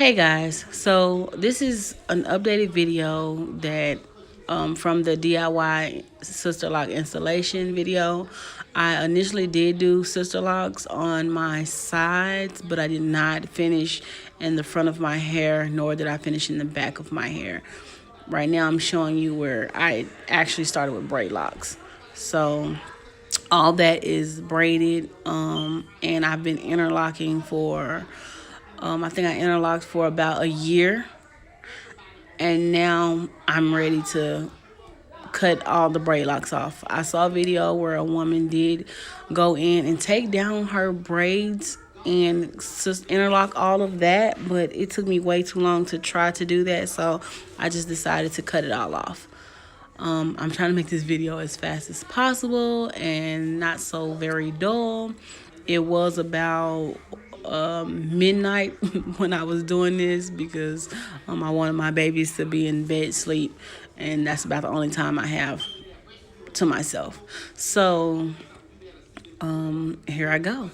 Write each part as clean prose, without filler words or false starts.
Hey guys, so this is an updated video that from the DIY Sisterlock installation video. I initially did do Sisterlocks on my sides, but I did not finish in the front of my hair, nor did I finish in the back of my hair. Right now I'm showing you where I actually started with Braidlocs. So all that is braided, and I've been interlocking for I think I interlocked for about a year, and now I'm ready to cut all the braid locks off. I saw a video where a woman did go in and take down her braids and just interlock all of that, but it took me way too long to try to do that, so I just decided to cut it all off. I'm trying to make this video as fast as possible and not so very dull. It was about midnight when I was doing this because I wanted my babies to be in bed sleep, and that's about the only time I have to myself. So here I go.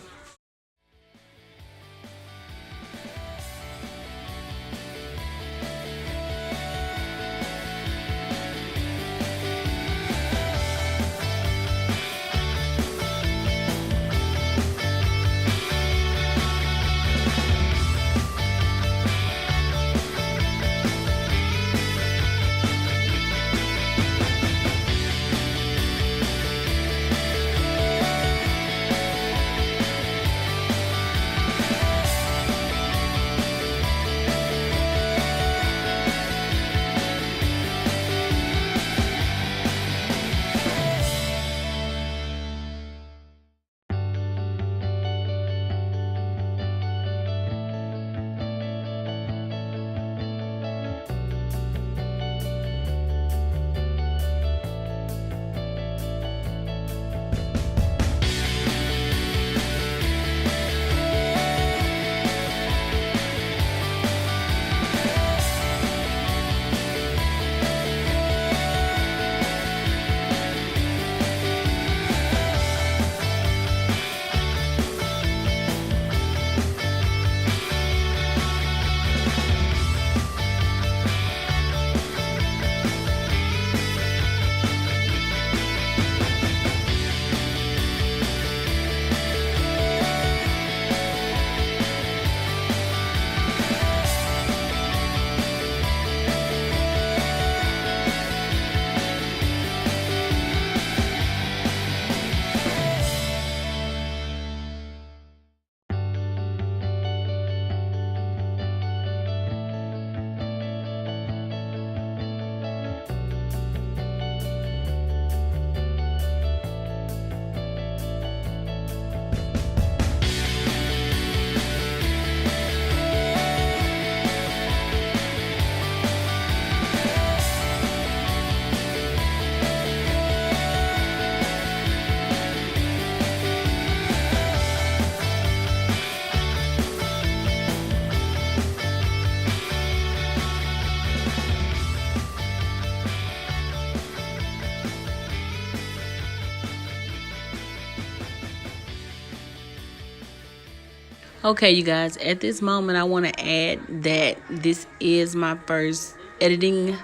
Okay, you guys, at this moment, I want to add that this is my first editing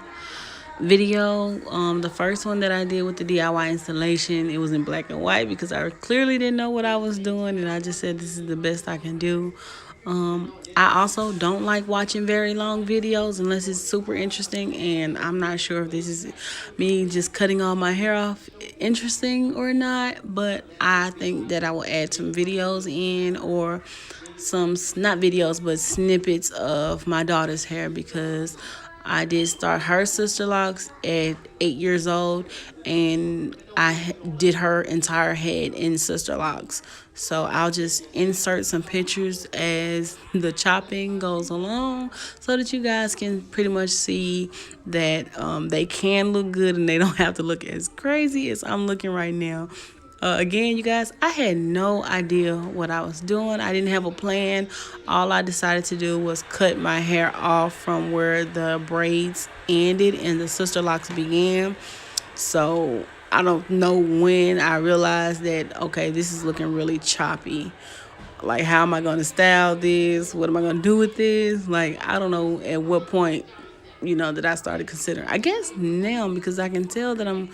video. The first one that I did with the DIY installation, it was in black and white because I clearly didn't know what I was doing, and I just said this is the best I can do. I also don't like watching very long videos unless it's super interesting, and I'm not sure if this is me just cutting all my hair off interesting or not, but I think that I will add some videos in, or some, not videos, but snippets of my daughter's hair, because I did start her Sisterlocs at 8 years old, and I did her entire head in Sisterlocs. So I'll just insert some pictures as the chopping goes along so that you guys can pretty much see that they can look good and they don't have to look as crazy as I'm looking right now. Again, you guys, I had no idea what I was doing. I didn't have a plan. All I decided to do was cut my hair off from where the braids ended and the Sisterlocs began. So I don't know when I realized that, okay, this is looking really choppy. Like, how am I going to style this? What am I going to do with this? Like, I don't know at what point, that I started considering. I guess now, because I can tell that I'm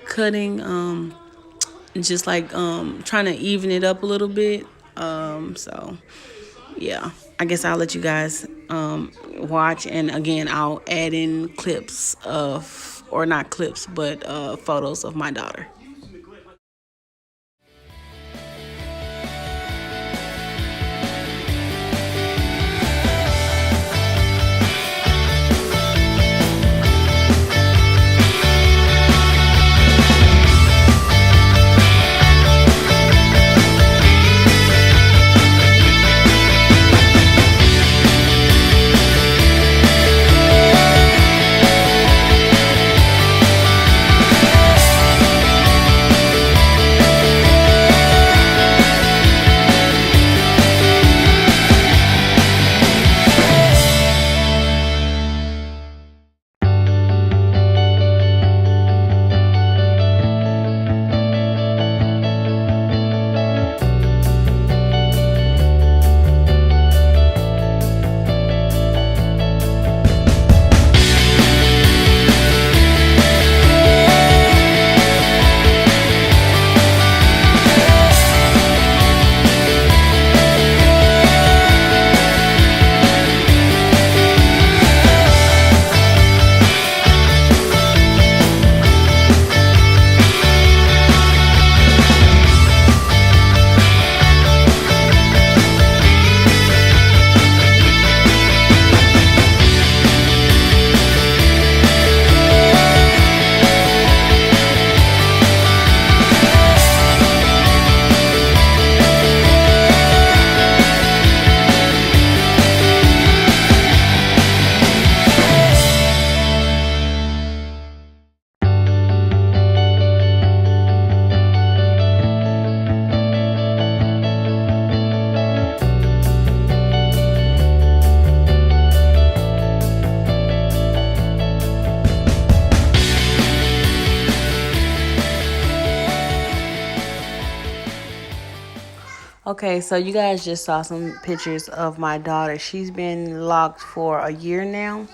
cutting, just like trying to even it up a little bit. So yeah, I guess I'll let you guys watch, and again, I'll add in clips of, or not clips, but photos of my daughter. Okay, so you guys just saw some pictures of my daughter. She's been locked for a year now.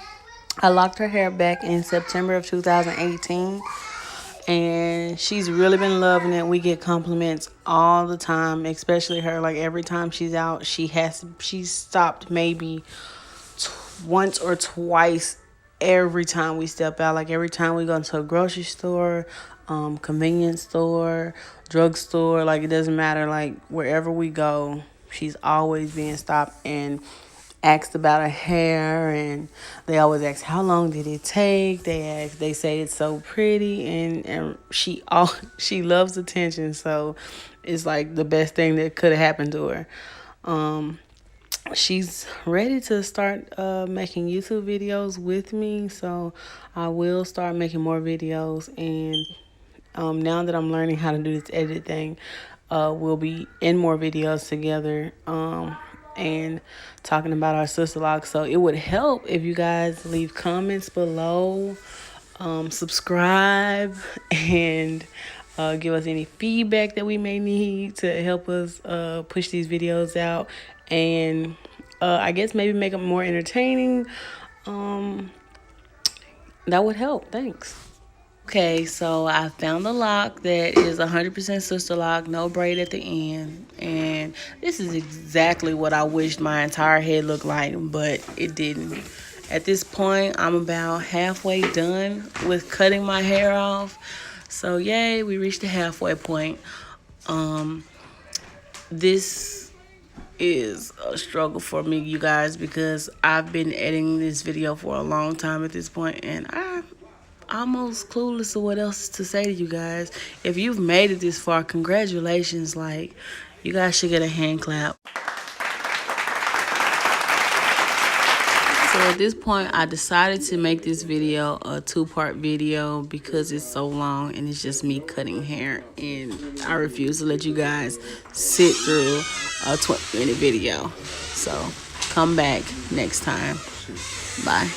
I locked her hair back in September of 2018, and she's really been loving it. We get compliments all the time, especially her. Like, every time she's out, she's stopped maybe once or twice every time we step out. Like, every time we go into a grocery store, convenience store, drugstore, like, it doesn't matter. Like, wherever we go, she's always being stopped and asked about her hair, and they always ask, how long did it take? They say it's so pretty, and she loves attention, so it's like the best thing that could have happened to her. She's ready to start making YouTube videos with me, so I will start making more videos. And now that I'm learning how to do this edit thing, we'll be in more videos together, and talking about our Sisterlocs. So it would help if you guys leave comments below, subscribe, and give us any feedback that we may need to help us push these videos out, and I guess maybe make them more entertaining. That would help. Thanks. Okay, so I found the lock that is 100% Sisterlock, no braid at the end. And this is exactly what I wished my entire head looked like, but it didn't. At this point, I'm about halfway done with cutting my hair off. So yay, we reached the halfway point. This is a struggle for me, you guys, because I've been editing this video for a long time at this point, and I'm almost clueless of what else to say to you guys. If you've made it this far, congratulations. Like, you guys should get a hand clap. So at this point, I decided to make this video a 2-part video because it's so long and it's just me cutting hair, and I refuse to let you guys sit through a 20-minute video. So come back next time. Bye.